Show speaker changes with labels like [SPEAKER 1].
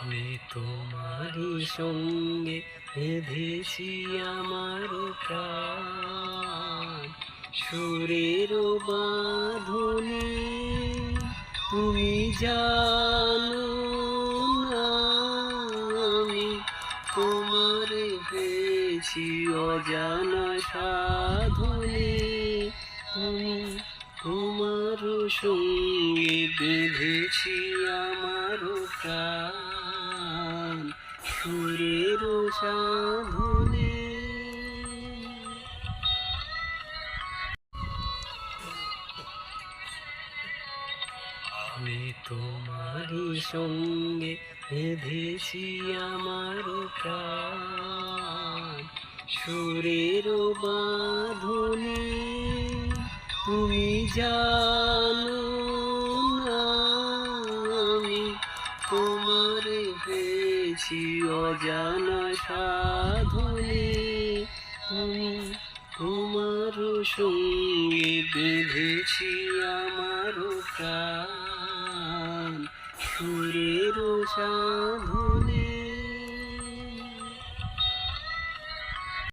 [SPEAKER 1] আমি তোমারই সঙ্গে বেঁধেছি আমার প্রাণ, সুরের বাঁধনে তুমি জানো না আমি তোমার পেয়েছি অজানা সাধনে। তুমি তোমার সঙ্গে বেঁধেছি আমার প্রাণ, সুরের সাধনে। আমি তোমারই সঙ্গে বেঁধেছি আমার প্রাণ, সুরের বাঁধনে তুমি জানো না আমি তোমার পেয়েছি অজানা সাধনে। তুমি তোমার সঙ্গে বেঁধেছি আমার প্রাণ, সুরের সাধনে।